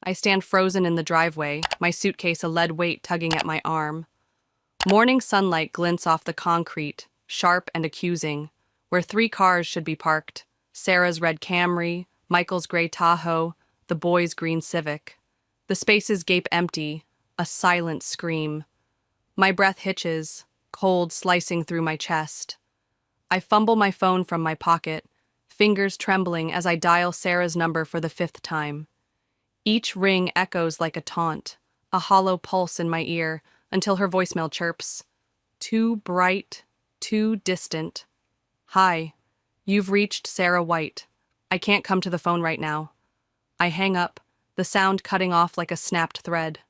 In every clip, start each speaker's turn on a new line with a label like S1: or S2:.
S1: I stand frozen in the driveway, my suitcase a lead weight tugging at my arm. Morning sunlight glints off the concrete, sharp and accusing, where 3 cars should be parked: Sarah's red Camry, Michael's gray Tahoe, the boy's green Civic. The spaces gape empty, a silent scream. My breath hitches, cold slicing through my chest. I fumble my phone from my pocket, fingers trembling as I dial Sarah's number for the 5th time. Each ring echoes like a taunt, a hollow pulse in my ear, until her voicemail chirps. Too bright, too distant. Hi, you've reached Sarah White. I can't come to the phone right now. I hang up, the sound cutting off like a snapped thread.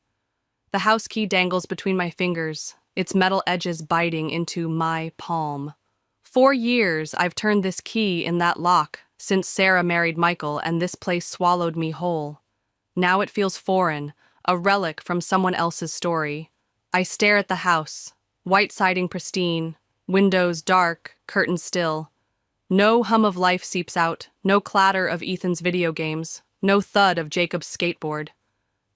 S1: The house key dangles between my fingers, its metal edges biting into my palm. 4 years I've turned this key in that lock since Sarah married Michael, and this place swallowed me whole. Now it feels foreign, a relic from someone else's story. I stare at the house, white siding pristine, windows dark, curtains still. No hum of life seeps out, no clatter of Ethan's video games, no thud of Jacob's skateboard.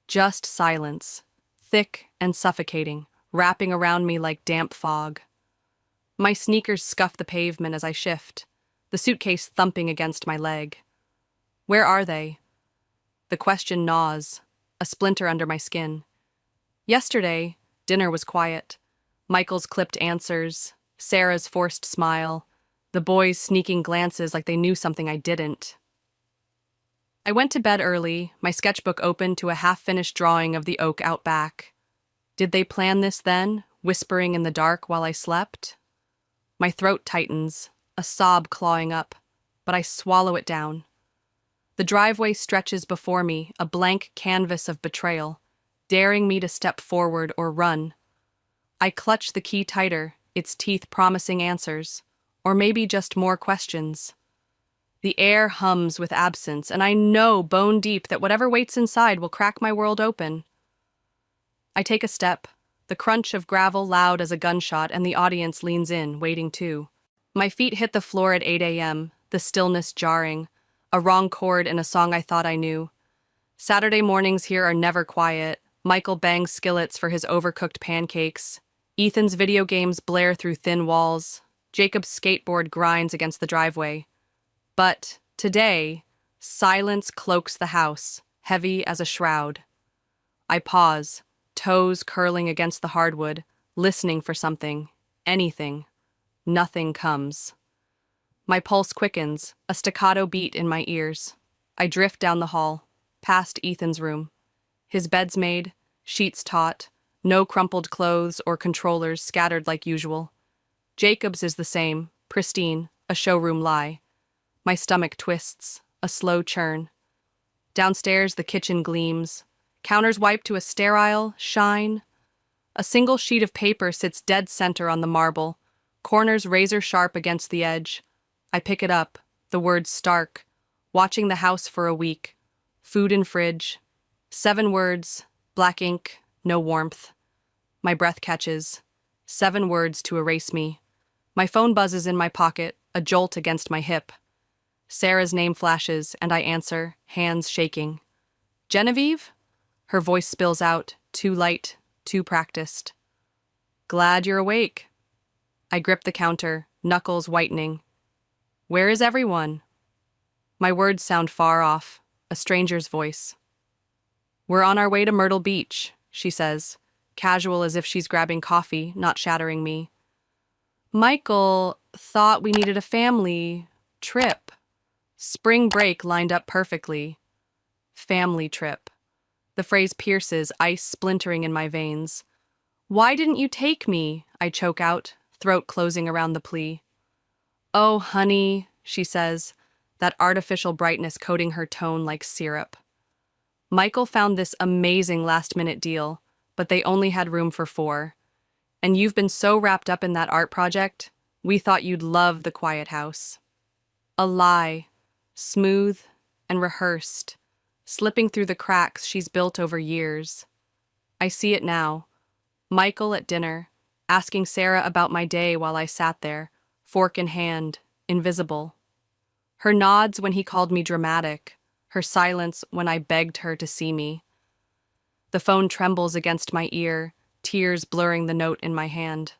S1: Just silence, thick and suffocating, wrapping around me like damp fog. My sneakers scuff the pavement as I shift, the suitcase thumping against my leg. Where are they? The question gnaws, a splinter under my skin. Yesterday, dinner was quiet. Michael's clipped answers, Sarah's forced smile, the boys' sneaking glances like they knew something I didn't. I went to bed early, my sketchbook open to a half-finished drawing of the oak out back. Did they plan this then, whispering in the dark while I slept? My throat tightens, a sob clawing up, but I swallow it down. The driveway stretches before me, a blank canvas of betrayal, daring me to step forward or run. I clutch the key tighter, its teeth promising answers, or maybe just more questions. The air hums with absence, and I know bone deep that whatever waits inside will crack my world open. I take a step, the crunch of gravel loud as a gunshot, and the audience leans in, waiting too. My feet hit the floor at 8 a.m., the stillness jarring, a wrong chord in a song I thought I knew. Saturday mornings here are never quiet. Michael bangs skillets for his overcooked pancakes. Ethan's video games blare through thin walls. Jacob's skateboard grinds against the driveway. But today, silence cloaks the house, heavy as a shroud. I pause, toes curling against the hardwood, listening for something, anything. Nothing comes. My pulse quickens, a staccato beat in my ears. I drift down the hall, past Ethan's room. His bed's made, sheets taut, no crumpled clothes or controllers scattered like usual. Jacob's is the same, pristine, a showroom lie. My stomach twists, a slow churn. Downstairs, the kitchen gleams. Counters wiped to a sterile shine. A single sheet of paper sits dead center on the marble, corners razor sharp against the edge. I pick it up, the words stark. Watching the house for a week. Food in fridge. 7 words, black ink, no warmth. My breath catches. 7 words to erase me. My phone buzzes in my pocket, a jolt against my hip. Sarah's name flashes, and I answer, hands shaking. Genevieve? Her voice spills out, too light, too practiced. Glad you're awake. I grip the counter, knuckles whitening. Where is everyone? My words sound far off, a stranger's voice. We're on our way to Myrtle Beach, she says, casual as if she's grabbing coffee, not shattering me. Michael thought we needed a family trip. Spring break lined up perfectly. Family trip. The phrase pierces, ice splintering in my veins. Why didn't you take me? I choke out, throat closing around the plea. Oh, honey, she says, that artificial brightness coating her tone like syrup. Michael found this amazing last-minute deal, but they only had room for 4. And you've been so wrapped up in that art project, we thought you'd love the quiet house. A lie, smooth and rehearsed, slipping through the cracks she's built over years. I see it now. Michael at dinner, asking Sarah about my day while I sat there, fork in hand, invisible. Her nods when he called me dramatic, her silence when I begged her to see me. The phone trembles against my ear, tears blurring the note in my hand.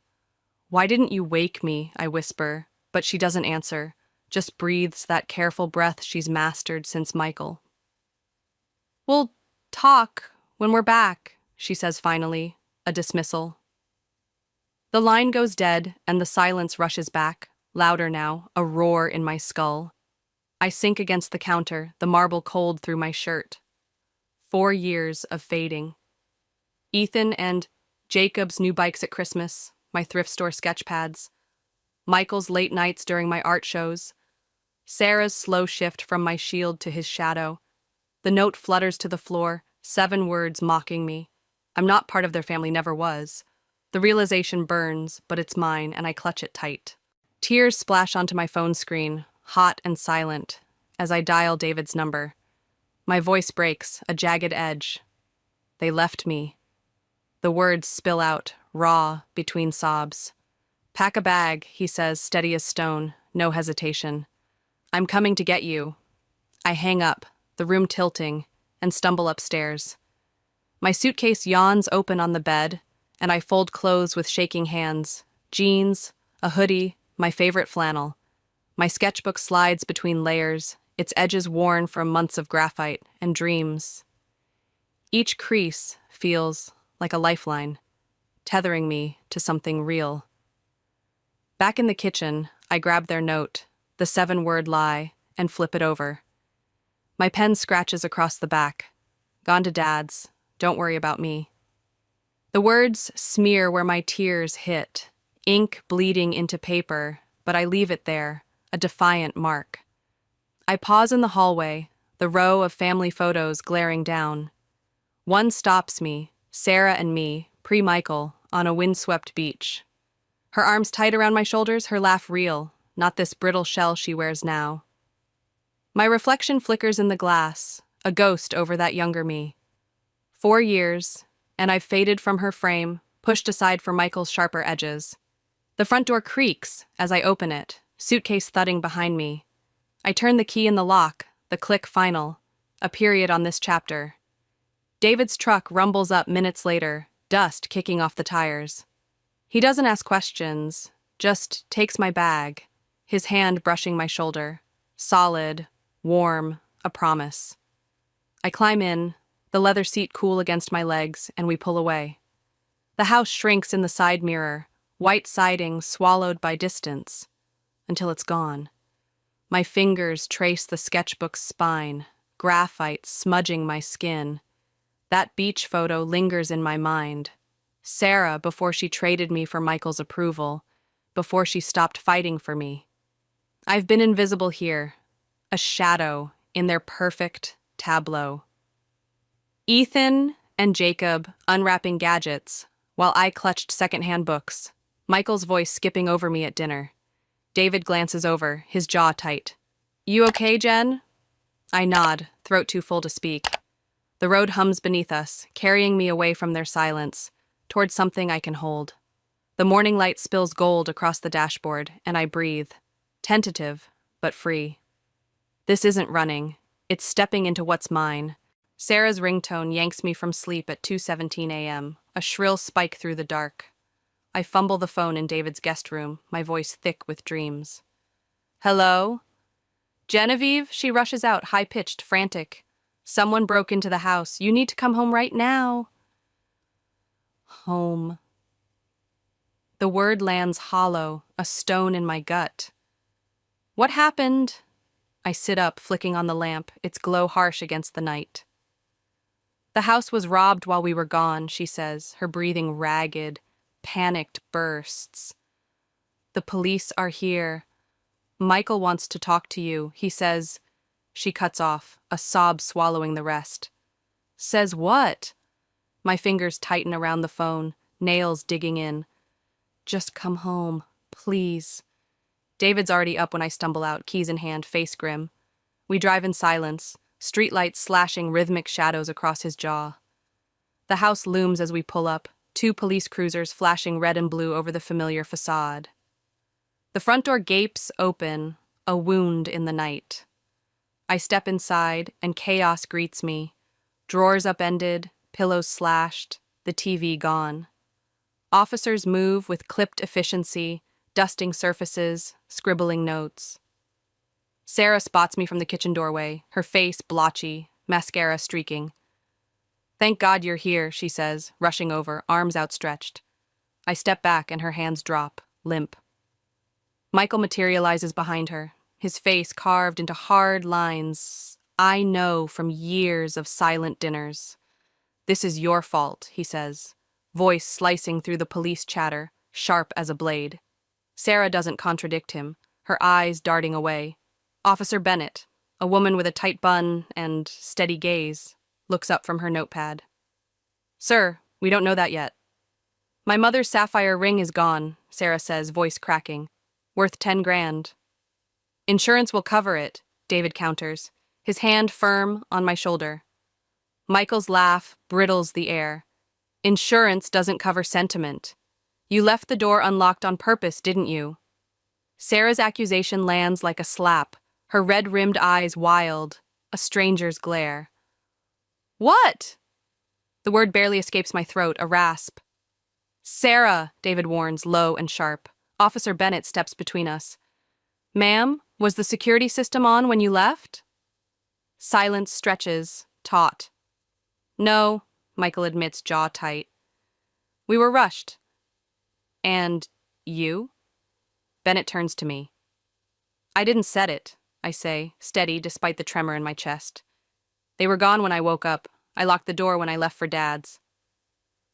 S1: "Why didn't you wake me?" I whisper, but she doesn't answer, just breathes that careful breath she's mastered since Michael. "We'll talk when we're back," she says finally, a dismissal. The line goes dead, and the silence rushes back, louder now, a roar in my skull. I sink against the counter, the marble cold through my shirt. 4 years of fading. Ethan and Jacob's new bikes at Christmas, my thrift store sketch pads, Michael's late nights during my art shows, Sarah's slow shift from my shield to his shadow. The note flutters to the floor, 7 words mocking me. I'm not part of their family, never was. The realization burns, but it's mine, and I clutch it tight. Tears splash onto my phone screen, hot and silent, as I dial David's number. My voice breaks, a jagged edge. They left me. The words spill out, raw, between sobs. "Pack a bag," he says, steady as stone, no hesitation. "I'm coming to get you." I hang up, the room tilting, and stumble upstairs. My suitcase yawns open on the bed, and I fold clothes with shaking hands. Jeans, a hoodie, my favorite flannel. My sketchbook slides between layers, its edges worn from months of graphite and dreams. Each crease feels like a lifeline, tethering me to something real. Back in the kitchen, I grab their note, the 7-word lie, and flip it over. My pen scratches across the back. "Gone to Dad's. Don't worry about me." The words smear where my tears hit, ink bleeding into paper, but I leave it there, a defiant mark. I pause in the hallway, the row of family photos glaring down. One stops me, Sarah and me, pre-Michael, on a windswept beach. Her arms tight around my shoulders, her laugh real, not this brittle shell she wears now. My reflection flickers in the glass, a ghost over that younger me. 4 years, and I've faded from her frame, pushed aside for Michael's sharper edges. The front door creaks as I open it, suitcase thudding behind me. I turn the key in the lock, the click final, a period on this chapter. David's truck rumbles up minutes later, dust kicking off the tires. He doesn't ask questions, just takes my bag, his hand brushing my shoulder. Solid, warm, a promise. I climb in, the leather seat cool against my legs, and we pull away. The house shrinks in the side mirror, white siding swallowed by distance, until it's gone. My fingers trace the sketchbook's spine, graphite smudging my skin. That beach photo lingers in my mind. Sarah before she traded me for Michael's approval, before she stopped fighting for me. I've been invisible here, a shadow in their perfect tableau. Ethan and Jacob unwrapping gadgets, while I clutched secondhand books, Michael's voice skipping over me at dinner. David glances over, his jaw tight. "You okay, Jen?" I nod, throat too full to speak. The road hums beneath us, carrying me away from their silence, towards something I can hold. The morning light spills gold across the dashboard, and I breathe, tentative, but free. This isn't running, it's stepping into what's mine. Sarah's ringtone yanks me from sleep at 2:17 a.m., a shrill spike through the dark. I fumble the phone in David's guest room, my voice thick with dreams. "Hello?" "Genevieve?" She rushes out, high-pitched, frantic. "Someone broke into the house. You need to come home right now." Home. The word lands hollow, a stone in my gut. "What happened?" I sit up, flicking on the lamp, its glow harsh against the night. "The house was robbed while we were gone," she says, her breathing ragged, panicked bursts. "The police are here. Michael wants to talk to you, he says." She cuts off, a sob swallowing the rest. "Says what?" My fingers tighten around the phone, nails digging in. "Just come home, please." David's already up when I stumble out, keys in hand, face grim. We drive in silence, streetlights slashing rhythmic shadows across his jaw. The house looms as we pull up, 2 police cruisers flashing red and blue over the familiar facade. The front door gapes open, a wound in the night. I step inside, and chaos greets me. Drawers upended, pillows slashed, the TV gone. Officers move with clipped efficiency, dusting surfaces, scribbling notes. Sarah spots me from the kitchen doorway, her face blotchy, mascara streaking. "Thank God you're here," she says, rushing over, arms outstretched. I step back and her hands drop, limp. Michael materializes behind her, his face carved into hard lines I know from years of silent dinners. "This is your fault," he says, voice slicing through the police chatter, sharp as a blade. Sarah doesn't contradict him, her eyes darting away. Officer Bennett, a woman with a tight bun and steady gaze, looks up from her notepad. "Sir, we don't know that yet." "My mother's sapphire ring is gone," Sarah says, voice cracking. "Worth 10 grand. "Insurance will cover it," David counters, his hand firm on my shoulder. Michael's laugh brittles the air. "Insurance doesn't cover sentiment. You left the door unlocked on purpose, didn't you?" Sarah's accusation lands like a slap, her red-rimmed eyes wild, a stranger's glare. "What?" The word barely escapes my throat, a rasp. "Sarah," David warns, low and sharp. Officer Bennett steps between us. "Ma'am, was the security system on when you left?" Silence stretches, taut. "No," Michael admits, jaw tight. "We were rushed." "And you?" Bennett turns to me. "I didn't set it," I say, steady despite the tremor in my chest. "They were gone when I woke up. I locked the door when I left for Dad's."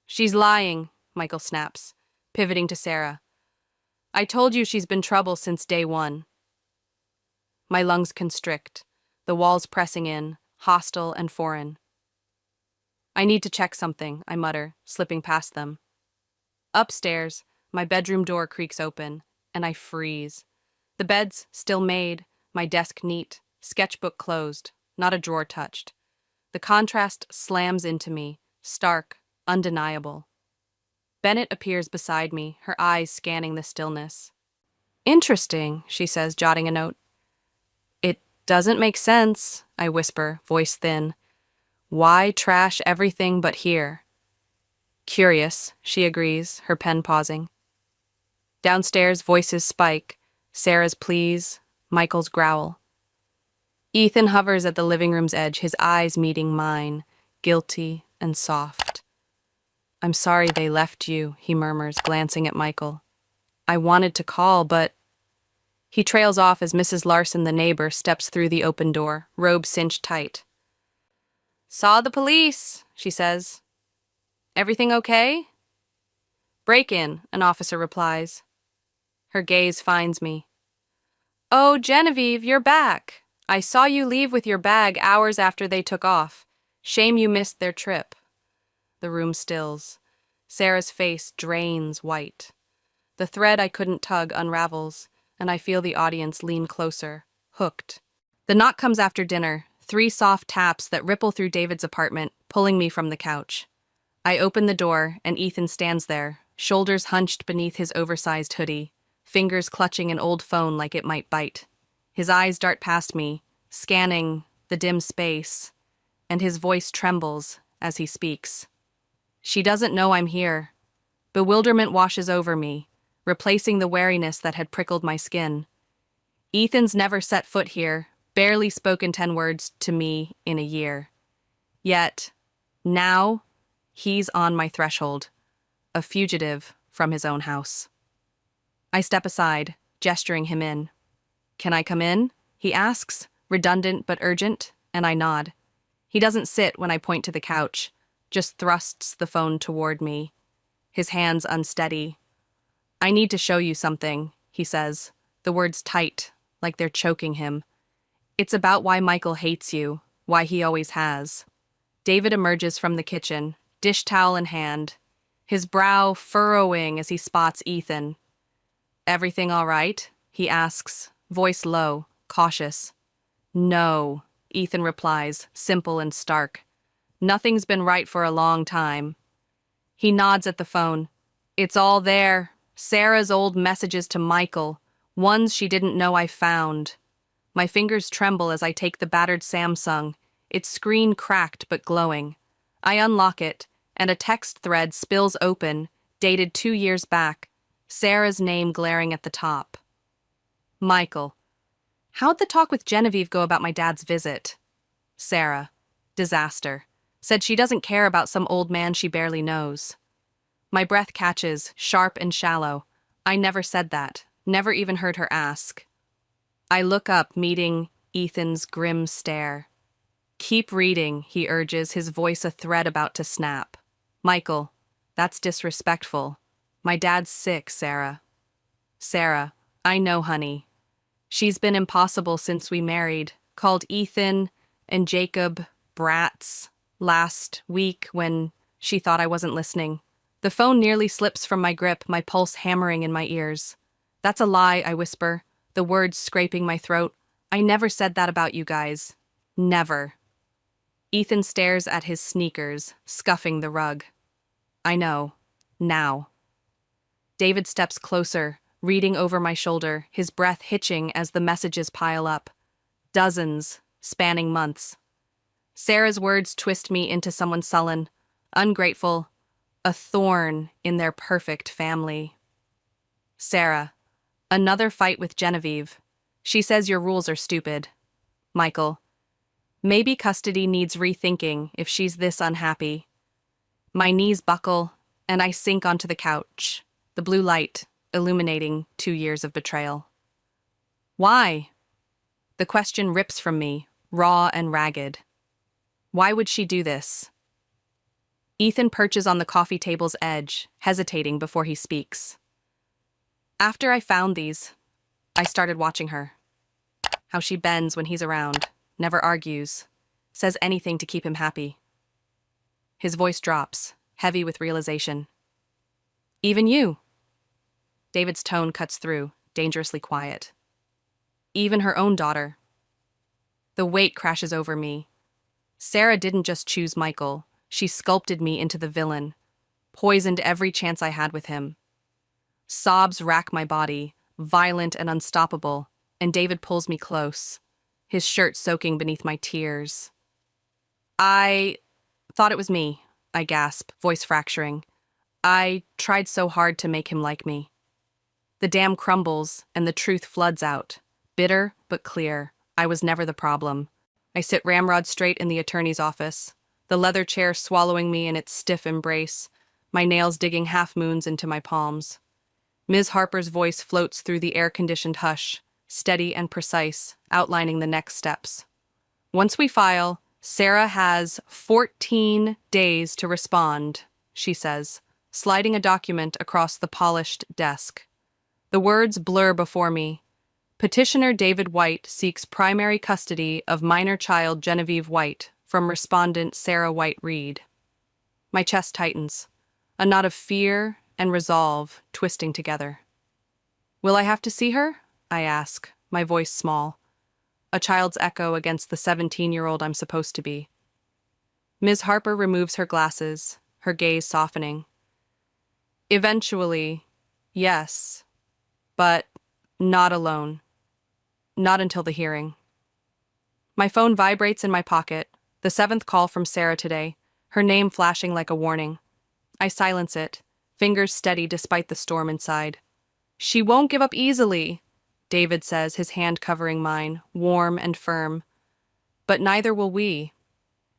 S1: "She's lying," Michael snaps, pivoting to Sarah. "I told you she's been trouble since day one." My lungs constrict, the walls pressing in, hostile and foreign. "I need to check something," I mutter, slipping past them. Upstairs, my bedroom door creaks open, and I freeze. The bed's still made, my desk neat, sketchbook closed, not a drawer touched. The contrast slams into me, stark, undeniable. Bennett appears beside me, her eyes scanning the stillness. "Interesting," she says, jotting a note. "It doesn't make sense," I whisper, voice thin. "Why trash everything but here?" "Curious," she agrees, her pen pausing. Downstairs, voices spike, Sarah's pleas, Michael's growl. Ethan hovers at the living room's edge, his eyes meeting mine, guilty and soft. "I'm sorry they left you," he murmurs, glancing at Michael. "I wanted to call, but—" He trails off as Mrs. Larson, the neighbor, steps through the open door, robe cinched tight. "Saw the police," she says. "Everything okay?" "Break in," an officer replies. Her gaze finds me. "Oh, Genevieve, you're back. I saw you leave with your bag hours after they took off. Shame you missed their trip." The room stills. Sarah's face drains white. The thread I couldn't tug unravels, and I feel the audience lean closer, hooked. The knock comes after dinner, 3 soft taps that ripple through David's apartment, pulling me from the couch. I open the door, and Ethan stands there, shoulders hunched beneath his oversized hoodie, fingers clutching an old phone like it might bite. His eyes dart past me, scanning the dim space, and his voice trembles as he speaks. "She doesn't know I'm here." Bewilderment washes over me, replacing the wariness that had prickled my skin. Ethan's never set foot here, barely spoken 10 words to me in a year. Yet, now, he's on my threshold, a fugitive from his own house. I step aside, gesturing him in. "Can I come in?" he asks, redundant but urgent, and I nod. He doesn't sit when I point to the couch, just thrusts the phone toward me, his hands unsteady. "I need to show you something," he says, the words tight, like they're choking him. "It's about why Michael hates you, why he always has." David emerges from the kitchen, dish towel in hand, his brow furrowing as he spots Ethan. "Everything all right?" he asks, voice low, cautious. "No," Ethan replies, simple and stark. "Nothing's been right for a long time." He nods at the phone. "It's all there. Sarah's old messages to Michael, ones she didn't know I found." My fingers tremble as I take the battered Samsung, its screen cracked but glowing. I unlock it, and a text thread spills open, dated 2 years back, Sarah's name glaring at the top. Michael. How'd the talk with Genevieve go about my dad's visit? Sarah. Disaster. Said she doesn't care about some old man she barely knows. My breath catches, sharp and shallow. I never said that, never even heard her ask. I look up, meeting Ethan's grim stare. Keep reading, he urges, his voice a thread about to snap. Michael, that's disrespectful. My dad's sick, Sarah. Sarah, I know, honey. She's been impossible since we married, called Ethan and Jacob brats last week when she thought I wasn't listening. The phone nearly slips from my grip, my pulse hammering in my ears. That's a lie, I whisper, the words scraping my throat. I never said that about you guys. Never. Ethan stares at his sneakers, scuffing the rug. I know. Now. David steps closer, reading over my shoulder, his breath hitching as the messages pile up. Dozens, spanning months. Sarah's words twist me into someone sullen, ungrateful, a thorn in their perfect family. Sarah, another fight with Genevieve. She says your rules are stupid. Michael, maybe custody needs rethinking if she's this unhappy. My knees buckle, and I sink onto the couch, the blue light illuminating 2 years of betrayal. Why? The question rips from me, raw and ragged. Why would she do this? Ethan perches on the coffee table's edge, hesitating before he speaks. After I found these, I started watching her. How she bends when he's around, never argues, says anything to keep him happy. His voice drops, heavy with realization. Even you. David's tone cuts through, dangerously quiet. Even her own daughter. The weight crashes over me. Sarah didn't just choose Michael, she sculpted me into the villain, poisoned every chance I had with him. Sobs rack my body, violent and unstoppable, and David pulls me close, his shirt soaking beneath my tears. I thought it was me, I gasp, voice fracturing. I tried so hard to make him like me. The dam crumbles, and the truth floods out. Bitter, but clear. I was never the problem. I sit ramrod straight in the attorney's office, the leather chair swallowing me in its stiff embrace, my nails digging half-moons into my palms. Ms. Harper's voice floats through the air-conditioned hush, steady and precise, outlining the next steps. Once we file, Sarah has 14 days to respond, she says, sliding a document across the polished desk. The words blur before me. Petitioner David White seeks primary custody of minor child Genevieve White from respondent Sarah White Reed. My chest tightens, a knot of fear and resolve twisting together. Will I have to see her? I ask, my voice small, a child's echo against the 17-year-old I'm supposed to be. Ms. Harper removes her glasses, her gaze softening. Eventually, yes, but not alone. Not until the hearing. My phone vibrates in my pocket, the 7th call from Sarah today, her name flashing like a warning. I silence it, fingers steady despite the storm inside. She won't give up easily, David says, his hand covering mine, warm and firm. But neither will we.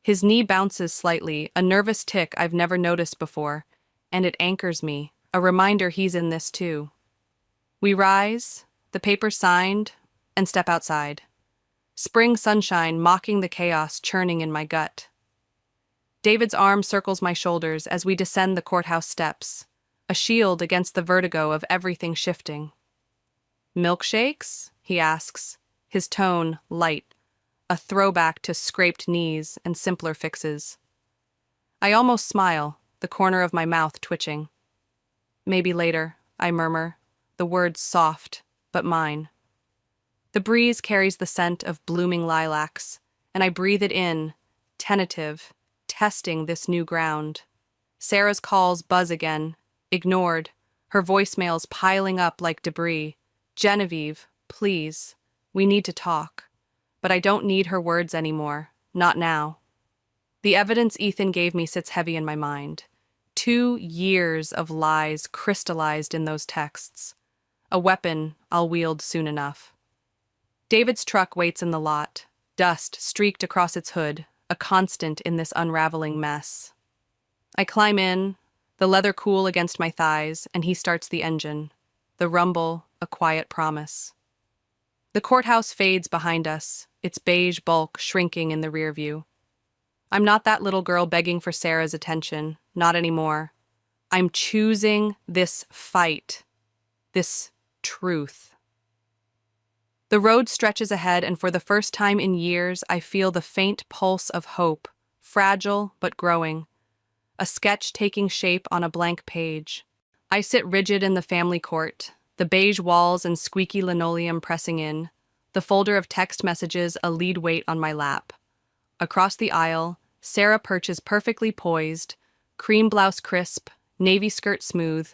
S1: His knee bounces slightly, a nervous tick I've never noticed before, and it anchors me, a reminder he's in this too. We rise, the paper signed, and step outside. Spring sunshine mocking the chaos churning in my gut. David's arm circles my shoulders as we descend the courthouse steps, a shield against the vertigo of everything shifting. Milkshakes? He asks, his tone light, a throwback to scraped knees and simpler fixes. I almost smile, the corner of my mouth twitching. Maybe later, I murmur, the words soft, but mine. The breeze carries the scent of blooming lilacs, and I breathe it in, tentative, testing this new ground. Sarah's calls buzz again, ignored, her voicemails piling up like debris. Genevieve, please, we need to talk. But I don't need her words anymore, not now. The evidence Ethan gave me sits heavy in my mind. 2 years of lies crystallized in those texts. A weapon I'll wield soon enough. David's truck waits in the lot, dust streaked across its hood, a constant in this unraveling mess. I climb in, the leather cool against my thighs, and he starts the engine. The rumble, a quiet promise. The courthouse fades behind us, its beige bulk shrinking in the rear view. I'm not that little girl begging for Sarah's attention, not anymore. I'm choosing this fight, this truth. The road stretches ahead, and for the first time in years, I feel the faint pulse of hope, fragile but growing. A sketch taking shape on a blank page. I sit rigid in the family court, the beige walls and squeaky linoleum pressing in, the folder of text messages a lead weight on my lap. Across the aisle, Sarah perches perfectly poised, cream blouse crisp, navy skirt smooth,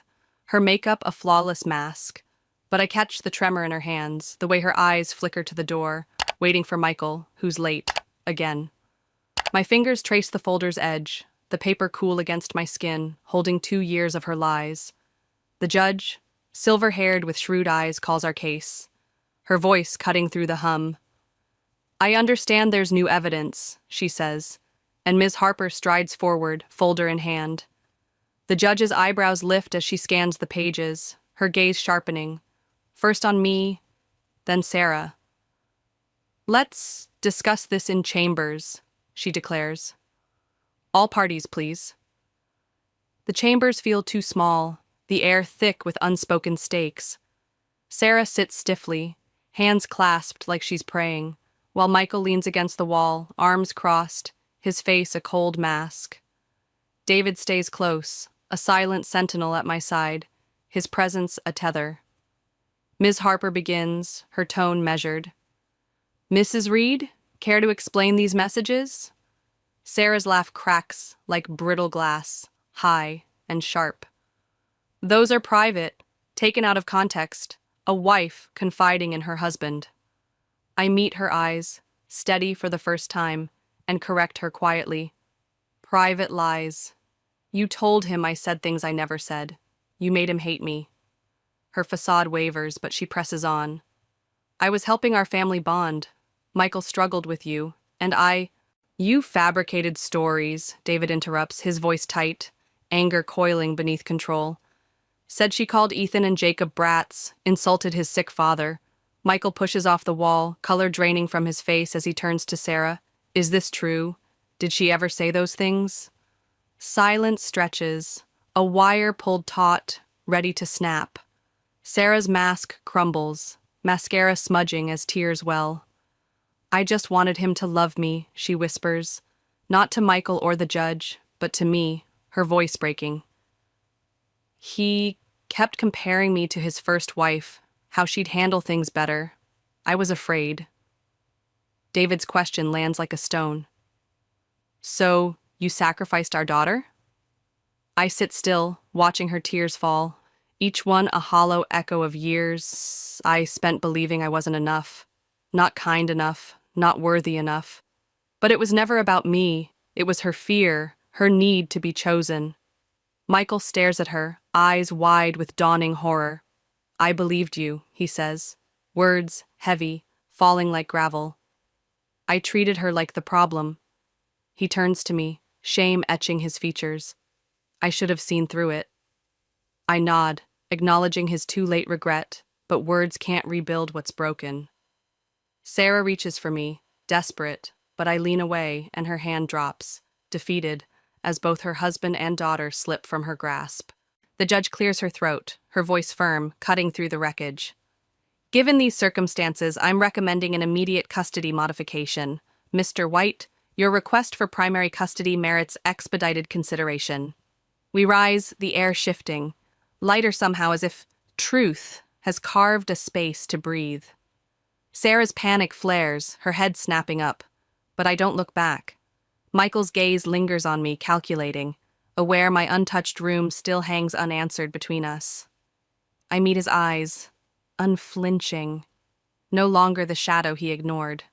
S1: her makeup a flawless mask. But I catch the tremor in her hands, the way her eyes flicker to the door, waiting for Michael, who's late, again. My fingers trace the folder's edge, the paper cool against my skin, holding 2 years of her lies. The judge, silver-haired with shrewd eyes, calls our case, her voice cutting through the hum. I understand there's new evidence, she says, and Ms. Harper strides forward, folder in hand. The judge's eyebrows lift as she scans the pages, her gaze sharpening, first on me, then Sarah. Let's discuss this in chambers, she declares. All parties, please. The chambers feel too small, the air thick with unspoken stakes. Sarah sits stiffly, hands clasped like she's praying, while Michael leans against the wall, arms crossed, his face a cold mask. David stays close, a silent sentinel at my side, his presence a tether. Ms. Harper begins, her tone measured. Mrs. Reed, care to explain these messages? Sarah's laugh cracks like brittle glass, high and sharp. Those are private, taken out of context, a wife confiding in her husband. I meet her eyes, steady for the first time, and correct her quietly. Private lies. You told him I said things I never said. You made him hate me. Her facade wavers, but she presses on. I was helping our family bond. Michael struggled with you, and I— You fabricated stories, David interrupts, his voice tight, anger coiling beneath control. Said she called Ethan and Jacob brats, insulted his sick father. Michael pushes off the wall, color draining from his face as he turns to Sarah. Is this true? Did she ever say those things? Silence stretches, a wire pulled taut, ready to snap. Sarah's mask crumbles, mascara smudging as tears well. I just wanted him to love me, she whispers. Not to Michael or the judge, but to me, her voice breaking. He kept comparing me to his first wife, how she'd handle things better. I was afraid. David's question lands like a stone. So, you sacrificed our daughter? I sit still, watching her tears fall, each one a hollow echo of years I spent believing I wasn't enough, not kind enough, not worthy enough. But it was never about me. It was her fear, her need to be chosen. Michael stares at her, eyes wide with dawning horror. I believed you, he says, words heavy, falling like gravel. I treated her like the problem. He turns to me, shame etching his features. I should have seen through it. I nod, acknowledging his too-late regret, but words can't rebuild what's broken. Sarah reaches for me, desperate, but I lean away and her hand drops, defeated, as both her husband and daughter slip from her grasp. The judge clears her throat, her voice firm, cutting through the wreckage. Given these circumstances, I'm recommending an immediate custody modification. Mr. White, your request for primary custody merits expedited consideration. We rise, the air shifting, lighter somehow as if truth has carved a space to breathe. Sarah's panic flares, her head snapping up, but I don't look back. Michael's gaze lingers on me, calculating, aware my untouched room still hangs unanswered between us. I meet his eyes, unflinching, no longer the shadow he ignored.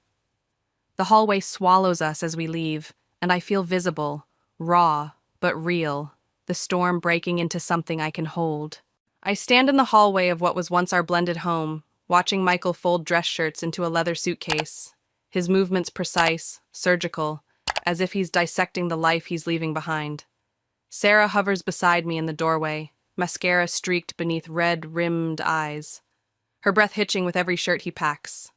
S1: The hallway swallows us as we leave, and I feel visible, raw, but real, the storm breaking into something I can hold. I stand in the hallway of what was once our blended home, watching Michael fold dress shirts into a leather suitcase, his movements precise, surgical, as if he's dissecting the life he's leaving behind. Sarah hovers beside me in the doorway, mascara streaked beneath red-rimmed eyes, her breath hitching with every shirt he packs.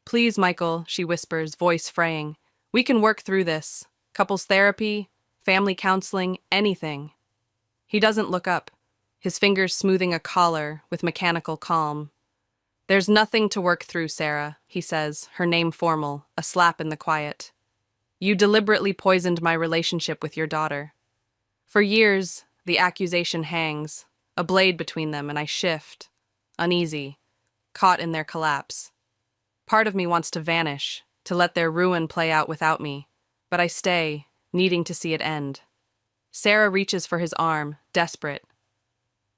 S1: "Please, Michael," she whispers, voice fraying. "We can work through this. Couples therapy, family counseling, anything." He doesn't look up, his fingers smoothing a collar with mechanical calm. "There's nothing to work through, Sarah," he says, her name formal, a slap in the quiet. "You deliberately poisoned my relationship with your daughter." For years, the accusation hangs, a blade between them, and I shift, uneasy, caught in their collapse. Part of me wants to vanish, to let their ruin play out without me, but I stay, needing to see it end. Sarah reaches for his arm, desperate.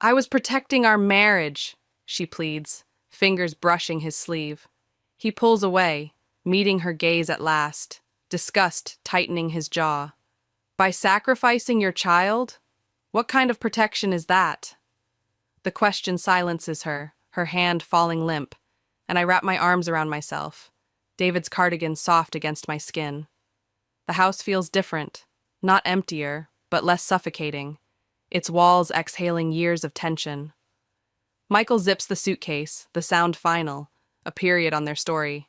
S1: "I was protecting our marriage," she pleads, fingers brushing his sleeve. He pulls away, meeting her gaze at last, disgust tightening his jaw. "By sacrificing your child? What kind of protection is that?" The question silences her, her hand falling limp, and I wrap my arms around myself, David's cardigan soft against my skin. The house feels different, not emptier, but less suffocating, its walls exhaling years of tension. Michael zips the suitcase, the sound final, a period on their story.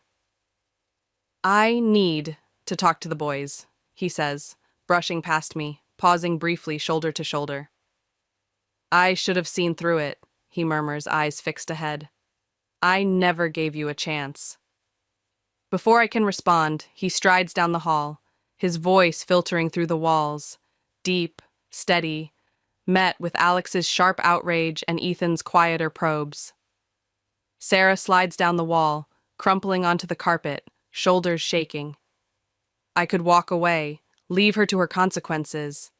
S1: "I need to talk to the boys," he says, brushing past me, pausing briefly shoulder to shoulder. "I should have seen through it," he murmurs, eyes fixed ahead. "I never gave you a chance." Before I can respond, he strides down the hall, his voice filtering through the walls, deep, steady, met with Alex's sharp outrage and Ethan's quieter probes. Sarah slides down the wall, crumpling onto the carpet, shoulders shaking. I could walk away, leave her to her consequences,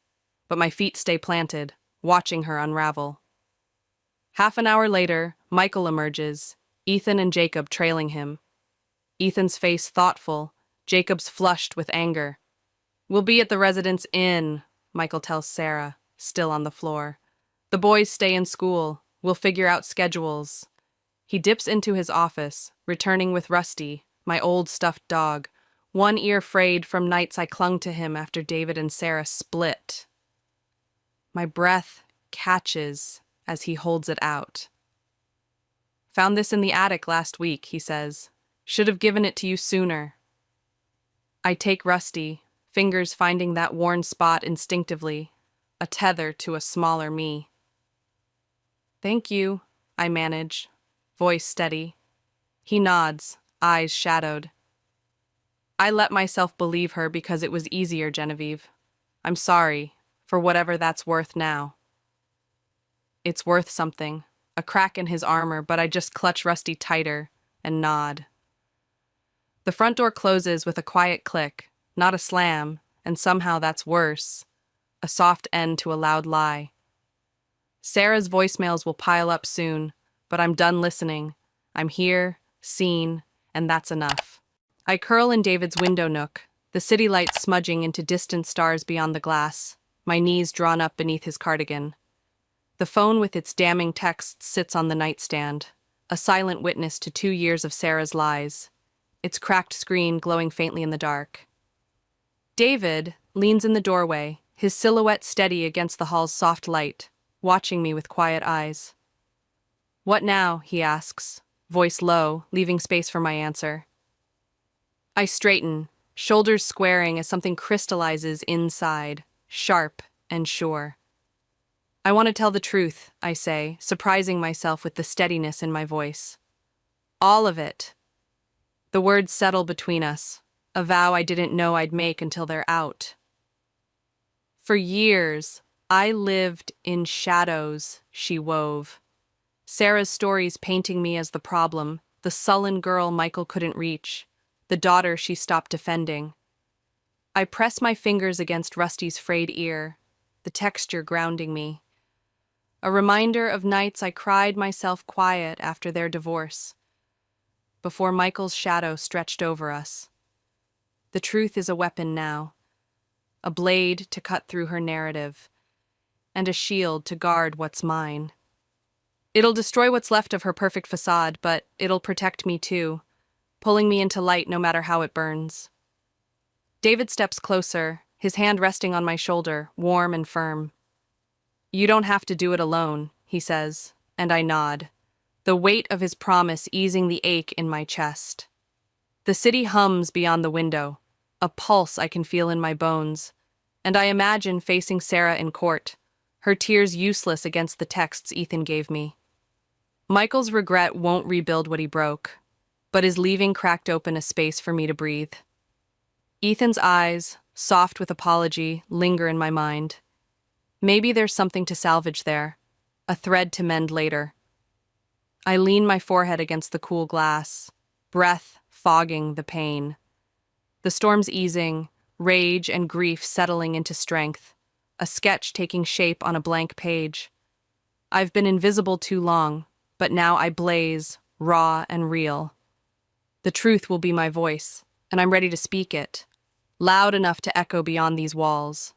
S1: but my feet stay planted, watching her unravel. Half an hour later, Michael emerges, Ethan and Jacob trailing him. Ethan's face thoughtful, Jacob's flushed with anger. "We'll be at the residence inn," Michael tells Sarah, still on the floor. "The boys stay in school. We'll figure out schedules." He dips into his office, returning with Rusty, my old stuffed dog, one ear frayed from nights I clung to him after David and Sarah split. My breath catches as he holds it out. "Found this in the attic last week," he says. "Should have given it to you sooner." I take Rusty, fingers finding that worn spot instinctively, a tether to a smaller me. "Thank you," I manage, voice steady. He nods, eyes shadowed. "I let myself believe her because it was easier, Genevieve. I'm sorry, for whatever that's worth now." It's worth something, a crack in his armor, but I just clutch Rusty tighter and nod. The front door closes with a quiet click, not a slam, and somehow that's worse, a soft end to a loud lie. Sarah's voicemails will pile up soon, but I'm done listening. I'm here, seen, and that's enough. I curl in David's window nook, the city lights smudging into distant stars beyond the glass, my knees drawn up beneath his cardigan. The phone with its damning texts sits on the nightstand, a silent witness to 2 years of Sarah's lies, its cracked screen glowing faintly in the dark. David leans in the doorway, his silhouette steady against the hall's soft light, watching me with quiet eyes. "What now?" he asks, voice low, leaving space for my answer. I straighten, shoulders squaring as something crystallizes inside, sharp and sure. "I want to tell the truth," I say, surprising myself with the steadiness in my voice. "All of it." The words settle between us, a vow I didn't know I'd make until they're out. For years, I lived in shadows she wove. Sarah's stories painting me as the problem, the sullen girl Michael couldn't reach, the daughter she stopped defending. I press my fingers against Rusty's frayed ear, the texture grounding me. A reminder of nights I cried myself quiet after their divorce, before Michael's shadow stretched over us. The truth is a weapon now, a blade to cut through her narrative, and a shield to guard what's mine. It'll destroy what's left of her perfect facade, but it'll protect me too, pulling me into light no matter how it burns. David steps closer, his hand resting on my shoulder, warm and firm. "You don't have to do it alone," he says, and I nod, the weight of his promise easing the ache in my chest. The city hums beyond the window, a pulse I can feel in my bones, and I imagine facing Sarah in court, her tears useless against the texts Ethan gave me. Michael's regret won't rebuild what he broke, but his leaving cracked open a space for me to breathe. Ethan's eyes, soft with apology, linger in my mind. Maybe there's something to salvage there, a thread to mend later. I lean my forehead against the cool glass, breath fogging the pain. The storm's easing, rage and grief settling into strength, a sketch taking shape on a blank page. I've been invisible too long, but now I blaze, raw and real. The truth will be my voice, and I'm ready to speak it, loud enough to echo beyond these walls.